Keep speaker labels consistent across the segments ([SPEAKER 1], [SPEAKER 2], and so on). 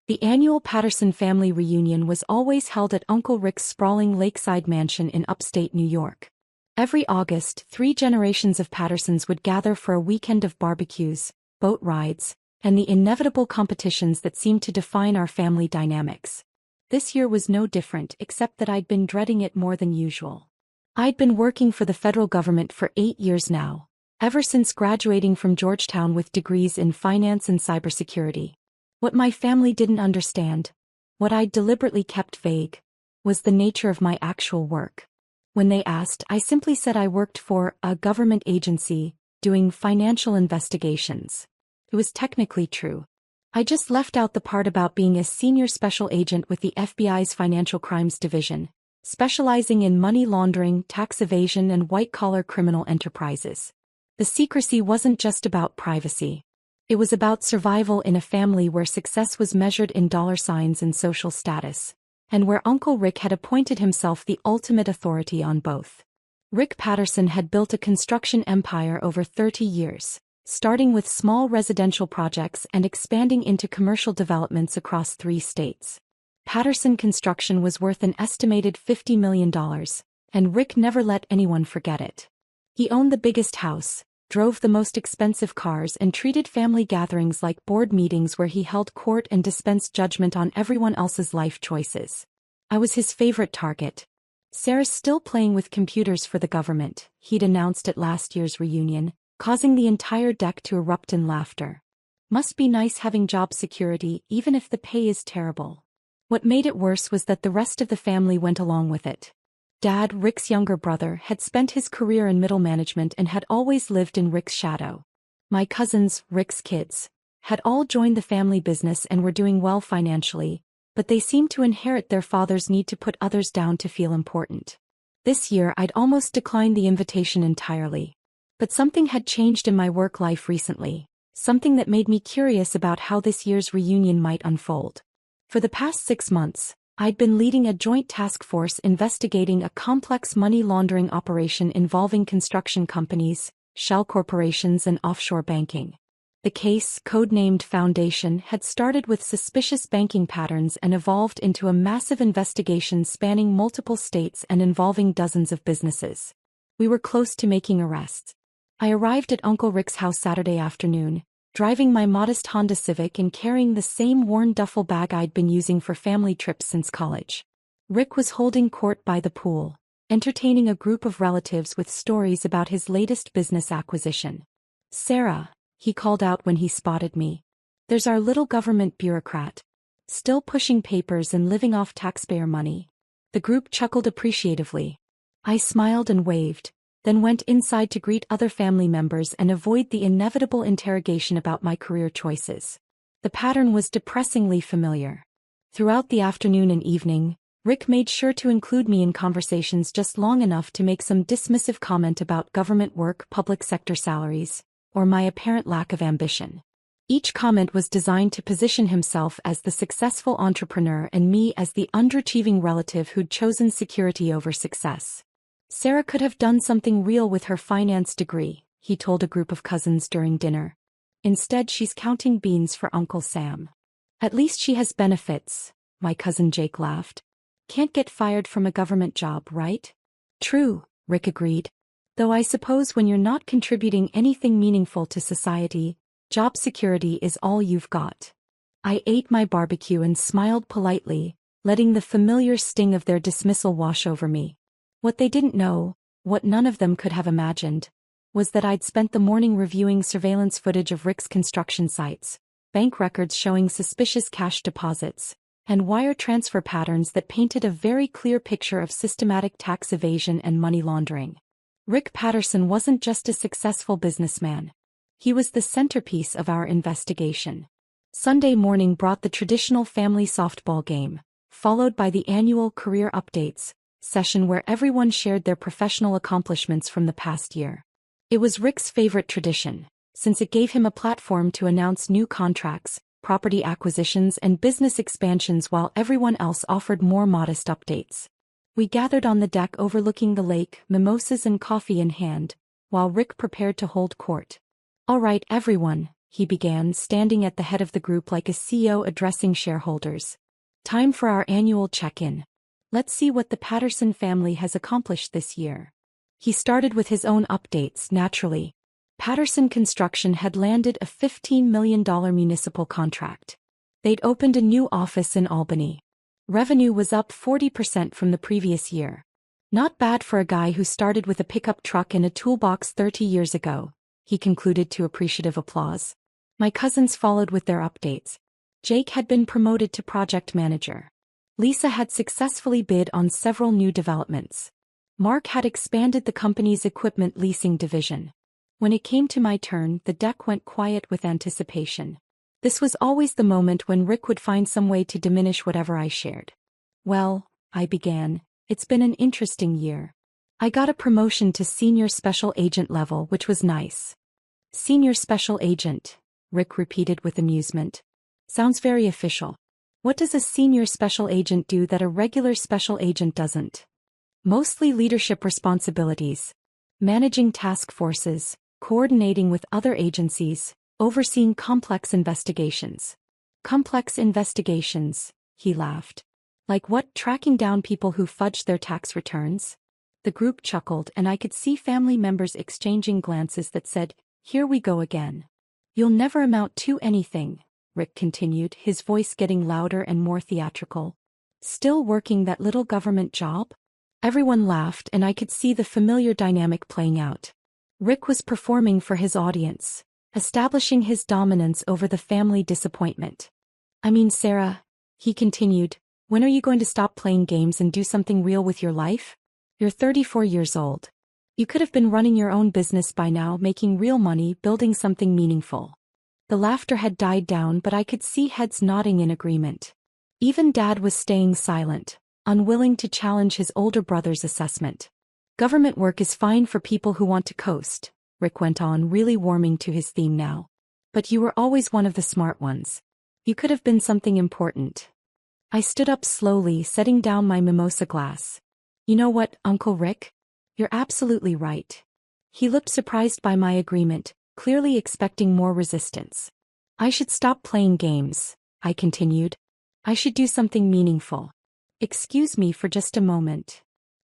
[SPEAKER 1] The annual Patterson family reunion was always held at Uncle Rick's sprawling lakeside mansion in upstate New York. Every August, 3 generations of Pattersons would gather for a weekend of barbecues, boat rides, and the inevitable competitions that seemed to define our family dynamics. This year was no different, except that I'd been dreading it more than usual. I'd been working for the federal government for 8 years now, ever since graduating from Georgetown with degrees in finance and cybersecurity. What my family didn't understand, what I'd deliberately kept vague, was the nature of my actual work. When they asked, I simply said I worked for a government agency, doing financial investigations. It was technically true. I just left out the part about being a senior special agent with the FBI's Financial Crimes Division, specializing in money laundering, tax evasion, and white-collar criminal enterprises. The secrecy wasn't just about privacy. It was about survival in a family where success was measured in dollar signs and social status, and where Uncle Rick had appointed himself the ultimate authority on both. Rick Patterson had built a construction empire over 30 years, starting with small residential projects and expanding into commercial developments across 3 states. Patterson Construction was worth an estimated $50 million, and Rick never let anyone forget it. He owned the biggest house, drove the most expensive cars, and treated family gatherings like board meetings where he held court and dispensed judgment on everyone else's life choices. I was his favorite target. Sarah's still playing with computers for the government, he'd announced at last year's reunion, causing the entire deck to erupt in laughter. Must be nice having job security, even if the pay is terrible. What made it worse was that the rest of the family went along with it. Dad, Rick's younger brother, had spent his career in middle management and had always lived in Rick's shadow. My cousins, Rick's kids, had all joined the family business and were doing well financially, but they seemed to inherit their father's need to put others down to feel important. This year I'd almost declined the invitation entirely. But something had changed in my work life recently, something that made me curious about how this year's reunion might unfold. For the past 6 months, I'd been leading a joint task force investigating a complex money laundering operation involving construction companies, shell corporations, and offshore banking. The case, codenamed Foundation, had started with suspicious banking patterns and evolved into a massive investigation spanning multiple states and involving dozens of businesses. We were close to making arrests. I arrived at Uncle Rick's house Saturday afternoon, driving my modest Honda Civic and carrying the same worn duffel bag I'd been using for family trips since college. Rick was holding court by the pool, entertaining a group of relatives with stories about his latest business acquisition. "Sarah," he called out when he spotted me. "There's our little government bureaucrat. Still pushing papers and living off taxpayer money." The group chuckled appreciatively. I smiled and waved, then went inside to greet other family members and avoid the inevitable interrogation about my career choices. The pattern was depressingly familiar. Throughout the afternoon and evening, Rick made sure to include me in conversations just long enough to make some dismissive comment about government work, public sector salaries, or my apparent lack of ambition. Each comment was designed to position himself as the successful entrepreneur and me as the underachieving relative who'd chosen security over success. "Sarah could have done something real with her finance degree," he told a group of cousins during dinner. "Instead, she's counting beans for Uncle Sam." "At least she has benefits," my cousin Jake laughed. "Can't get fired from a government job, right?" "True," Rick agreed. "Though I suppose when you're not contributing anything meaningful to society, job security is all you've got." I ate my barbecue and smiled politely, letting the familiar sting of their dismissal wash over me. What they didn't know, what none of them could have imagined, was that I'd spent the morning reviewing surveillance footage of Rick's construction sites, bank records showing suspicious cash deposits, and wire transfer patterns that painted a very clear picture of systematic tax evasion and money laundering. Rick Patterson wasn't just a successful businessman. He was the centerpiece of our investigation. Sunday morning brought the traditional family softball game, followed by the annual career updates session where everyone shared their professional accomplishments from the past year. It was Rick's favorite tradition, since it gave him a platform to announce new contracts, property acquisitions, and business expansions while everyone else offered more modest updates. We gathered on the deck overlooking the lake, mimosas and coffee in hand, while Rick prepared to hold court. "All right, everyone," he began, standing at the head of the group like a CEO addressing shareholders. Time for our annual check-in. Let's see what the Patterson family has accomplished this year. He started with his own updates, naturally. Patterson Construction had landed a $15 million municipal contract. They'd opened a new office in Albany. Revenue was up 40% from the previous year. Not bad for a guy who started with a pickup truck and a toolbox 30 years ago, he concluded to appreciative applause. My cousins followed with their updates. Jake had been promoted to project manager. Lisa had successfully bid on several new developments. Mark had expanded the company's equipment leasing division. When it came to my turn, the deck went quiet with anticipation. This was always the moment when Rick would find some way to diminish whatever I shared. Well, I began, it's been an interesting year. I got a promotion to senior special agent level, which was nice. Senior special agent, Rick repeated with amusement. Sounds very official. What does a senior special agent do that a regular special agent doesn't? Mostly leadership responsibilities. Managing task forces, coordinating with other agencies, overseeing complex investigations. Complex investigations, he laughed. Like what, tracking down people who fudged their tax returns? The group chuckled and I could see family members exchanging glances that said, "Here we go again." "You'll never amount to anything," Rick continued, his voice getting louder and more theatrical. "Still working that little government job?" Everyone laughed and I could see the familiar dynamic playing out. Rick was performing for his audience, establishing his dominance over the family disappointment. "I mean, Sarah," he continued, "when are you going to stop playing games and do something real with your life? You're 34 years old. You could have been running your own business by now, making real money, building something meaningful." The laughter had died down, but I could see heads nodding in agreement. Even Dad was staying silent, unwilling to challenge his older brother's assessment. "Government work is fine for people who want to coast," Rick went on, really warming to his theme now. "But you were always one of the smart ones. You could have been something important." I stood up slowly, setting down my mimosa glass. "You know what, Uncle Rick? You're absolutely right." He looked surprised by my agreement, clearly expecting more resistance. "I should stop playing games," I continued. "I should do something meaningful. Excuse me for just a moment."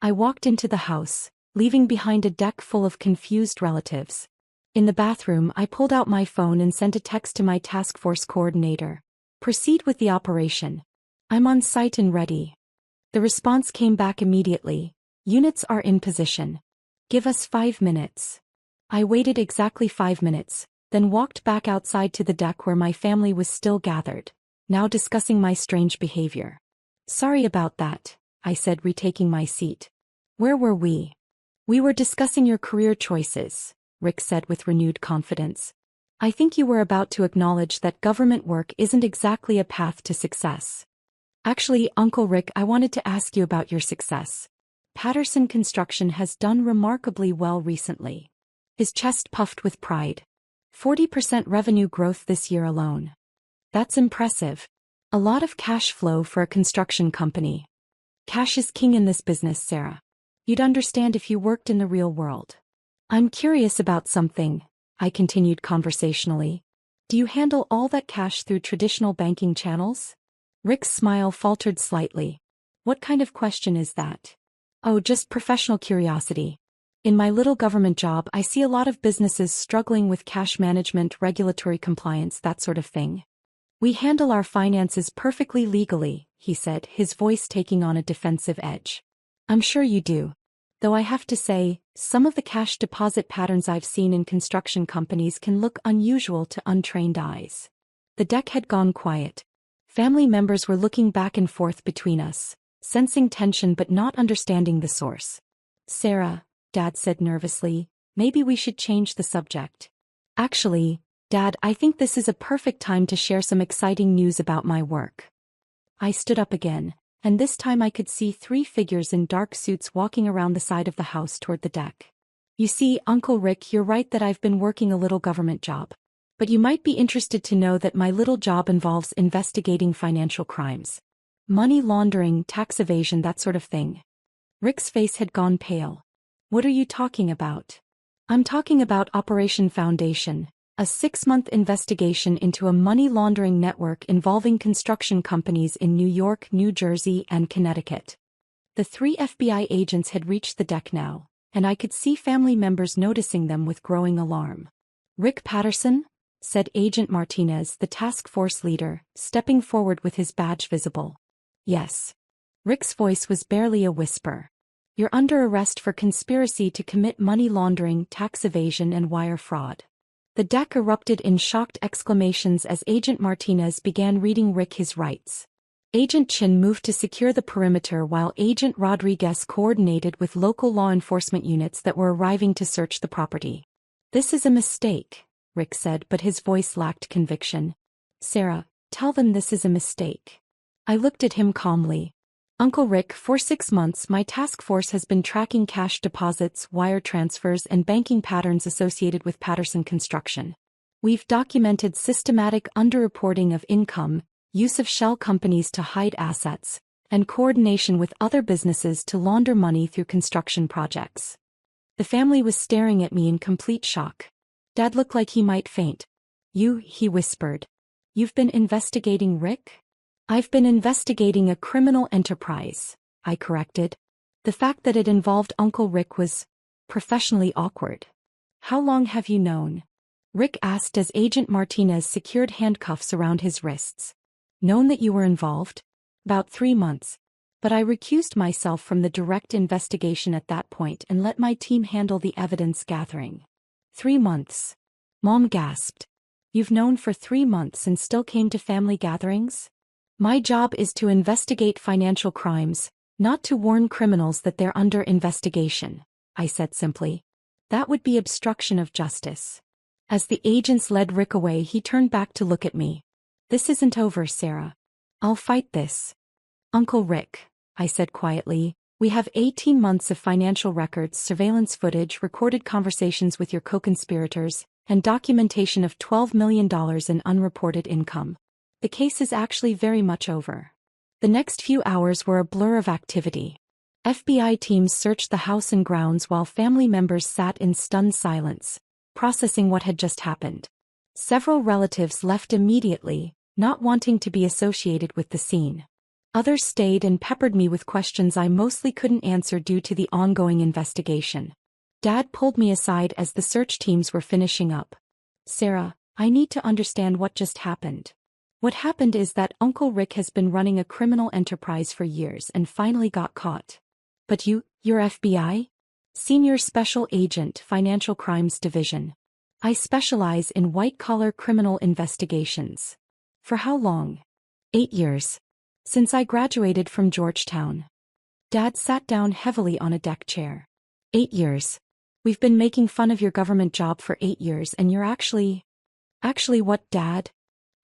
[SPEAKER 1] I walked into the house, leaving behind a deck full of confused relatives. In the bathroom, I pulled out my phone and sent a text to my task force coordinator. "Proceed with the operation. I'm on site and ready." The response came back immediately. "Units are in position. Give us 5 minutes." I waited exactly 5 minutes, then walked back outside to the deck where my family was still gathered, now discussing my strange behavior. "Sorry about that," I said, retaking my seat. "Where were we?" "We were discussing your career choices," Rick said with renewed confidence. "I think you were about to acknowledge that government work isn't exactly a path to success." "Actually, Uncle Rick, I wanted to ask you about your success. Patterson Construction has done remarkably well recently." His chest puffed with pride. 40% revenue growth this year alone. That's impressive. A lot of cash flow for a construction company. Cash is king in this business, Sarah. You'd understand if you worked in the real world. "I'm curious about something," I continued conversationally. "Do you handle all that cash through traditional banking channels?" Rick's smile faltered slightly. "What kind of question is that?" "Oh, just professional curiosity. In my little government job, I see a lot of businesses struggling with cash management, regulatory compliance, that sort of thing." "We handle our finances perfectly legally," he said, his voice taking on a defensive edge. "I'm sure you do. Though I have to say, some of the cash deposit patterns I've seen in construction companies can look unusual to untrained eyes." The deck had gone quiet. Family members were looking back and forth between us, sensing tension but not understanding the source. "Sarah," Dad said nervously, "maybe we should change the subject." "Actually, Dad, I think this is a perfect time to share some exciting news about my work." I stood up again, and this time I could see 3 figures in dark suits walking around the side of the house toward the deck. "You see, Uncle Rick, you're right that I've been working a little government job. But you might be interested to know that my little job involves investigating financial crimes. Money laundering, tax evasion, that sort of thing." Rick's face had gone pale. "What are you talking about?" "I'm talking about Operation Foundation," A 6-month investigation into a money laundering network involving construction companies in New York, New Jersey, and Connecticut. The 3 FBI agents had reached the deck now, and I could see family members noticing them with growing alarm. "Rick Patterson?" said Agent Martinez, the task force leader, stepping forward with his badge visible. "Yes." Rick's voice was barely a whisper. "You're under arrest for conspiracy to commit money laundering, tax evasion, and wire fraud." The deck erupted in shocked exclamations as Agent Martinez began reading Rick his rights. Agent Chin moved to secure the perimeter while Agent Rodriguez coordinated with local law enforcement units that were arriving to search the property. "This is a mistake," Rick said, but his voice lacked conviction. "Sarah, tell them this is a mistake." I looked at him calmly. "Uncle Rick, for 6 months my task force has been tracking cash deposits, wire transfers, and banking patterns associated with Patterson Construction. We've documented systematic underreporting of income, use of shell companies to hide assets, and coordination with other businesses to launder money through construction projects." The family was staring at me in complete shock. Dad looked like he might faint. He whispered. "You've been investigating Rick?" "I've been investigating a criminal enterprise," I corrected. The fact that it involved Uncle Rick was professionally awkward. "How long have you known?" Rick asked as Agent Martinez secured handcuffs around his wrists. "Known that you were involved?" "About 3 months. But I recused myself from the direct investigation at that point and let my team handle the evidence gathering." 3 months. Mom gasped. "You've known for 3 months and still came to family gatherings?" "My job is to investigate financial crimes, not to warn criminals that they're under investigation," I said simply. "That would be obstruction of justice." As the agents led Rick away, he turned back to look at me. "This isn't over, Sarah. I'll fight this." "Uncle Rick," I said quietly, "we have 18 months of financial records, surveillance footage, recorded conversations with your co-conspirators, and documentation of $12 million in unreported income. The case is actually very much over." The next few hours were a blur of activity. FBI teams searched the house and grounds while family members sat in stunned silence, processing what had just happened. Several relatives left immediately, not wanting to be associated with the scene. Others stayed and peppered me with questions I mostly couldn't answer due to the ongoing investigation. Dad pulled me aside as the search teams were finishing up. "Sarah, I need to understand what just happened." "What happened is that Uncle Rick has been running a criminal enterprise for years and finally got caught." "But you're FBI?" "Senior Special Agent, Financial Crimes Division. I specialize in white-collar criminal investigations." "For how long?" 8 years. Since I graduated from Georgetown." Dad sat down heavily on a deck chair. 8 years. We've been making fun of your government job for 8 years and you're actually what, Dad?"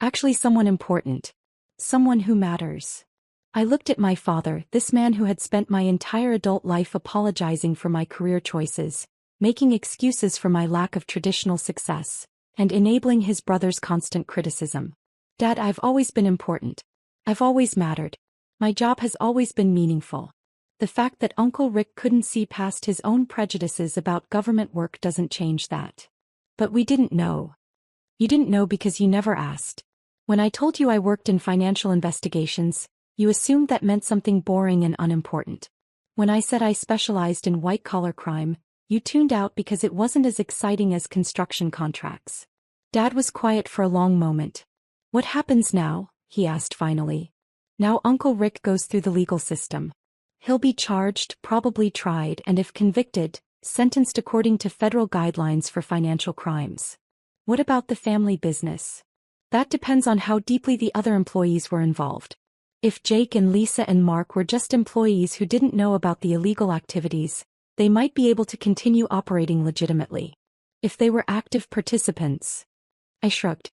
[SPEAKER 1] "Actually someone important. Someone who matters." I looked at my father, this man who had spent my entire adult life apologizing for my career choices, making excuses for my lack of traditional success, and enabling his brother's constant criticism. "Dad, I've always been important. I've always mattered. My job has always been meaningful. The fact that Uncle Rick couldn't see past his own prejudices about government work doesn't change that." "But we didn't know." "You didn't know because you never asked. When I told you I worked in financial investigations, you assumed that meant something boring and unimportant. When I said I specialized in white-collar crime, you tuned out because it wasn't as exciting as construction contracts." Dad was quiet for a long moment. "What happens now?" he asked finally. "Now Uncle Rick goes through the legal system. He'll be charged, probably tried, and if convicted, sentenced according to federal guidelines for financial crimes." "What about the family business?" "That depends on how deeply the other employees were involved. If Jake and Lisa and Mark were just employees who didn't know about the illegal activities, they might be able to continue operating legitimately. If they were active participants..." I shrugged.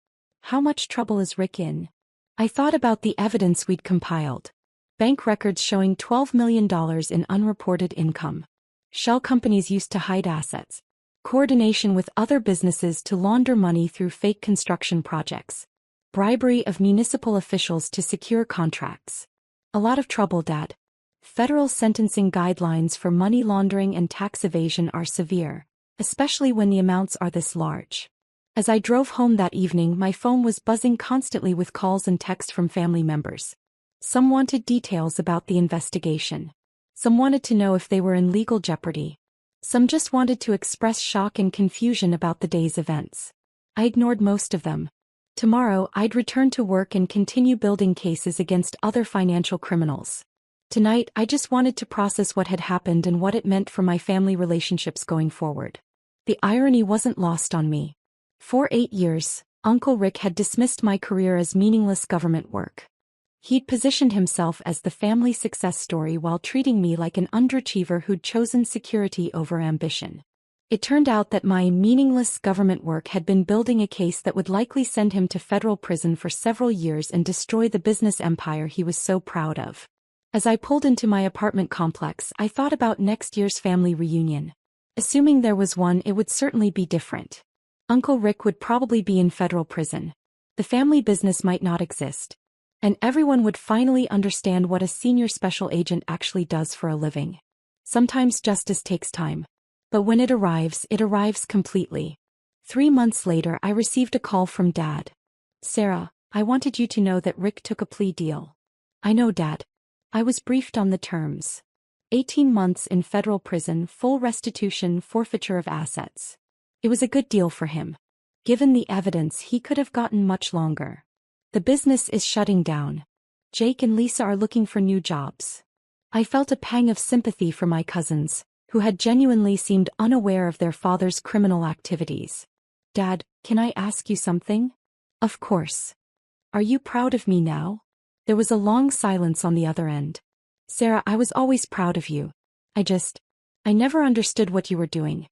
[SPEAKER 1] "How much trouble is Rick in?" I thought about the evidence we'd compiled. Bank records showing $12 million in unreported income. Shell companies used to hide assets. Coordination with other businesses to launder money through fake construction projects. Bribery of municipal officials to secure contracts. A lot of trouble, Dad. Federal sentencing guidelines for money laundering and tax evasion are severe, especially when the amounts are this large. As I drove home that evening, my phone was buzzing constantly with calls and texts from family members. Some wanted details about the investigation. Some wanted to know if they were in legal jeopardy. Some just wanted to express shock and confusion about the day's events. I ignored most of them. Tomorrow, I'd return to work and continue building cases against other financial criminals. Tonight, I just wanted to process what had happened and what it meant for my family relationships going forward. The irony wasn't lost on me. For 8 years, Uncle Rick had dismissed my career as meaningless government work. He'd positioned himself as the family success story while treating me like an underachiever who'd chosen security over ambition. It turned out that my meaningless government work had been building a case that would likely send him to federal prison for several years and destroy the business empire he was so proud of. As I pulled into my apartment complex, I thought about next year's family reunion. Assuming there was one, it would certainly be different. Uncle Rick would probably be in federal prison. The family business might not exist. And everyone would finally understand what a senior special agent actually does for a living. Sometimes justice takes time. But when it arrives completely. 3 months later, I received a call from Dad. "Sarah, I wanted you to know that Rick took a plea deal." "I know, Dad." I was briefed on the terms. 18 months in federal prison, full restitution, forfeiture of assets. It was a good deal for him. Given the evidence, he could have gotten much longer. The business is shutting down. Jake and Lisa are looking for new jobs. I felt a pang of sympathy for my cousins, who had genuinely seemed unaware of their father's criminal activities. "Dad, can I ask you something?" "Of course." "Are you proud of me now?" There was a long silence on the other end. "Sarah, I was always proud of you. I never understood what you were doing.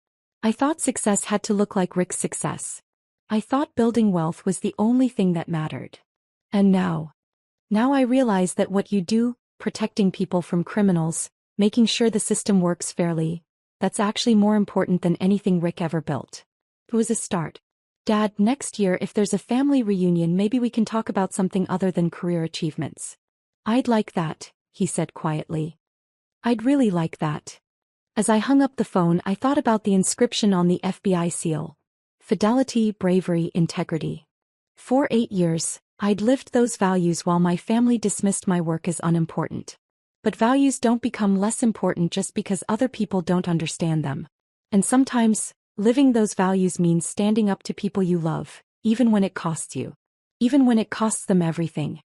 [SPEAKER 1] I thought success had to look like Rick's success. I thought building wealth was the only thing that mattered. And now I realize that what you do, protecting people from criminals, making sure the system works fairly, that's actually more important than anything Rick ever built." It was a start. "Dad, next year if there's a family reunion, maybe we can talk about something other than career achievements." "I'd like that," he said quietly. "I'd really like that." As I hung up the phone, I thought about the inscription on the FBI seal. Fidelity, bravery, integrity. For 8 years, I'd lived those values while my family dismissed my work as unimportant. But values don't become less important just because other people don't understand them. And sometimes, living those values means standing up to people you love, even when it costs you. Even when it costs them everything.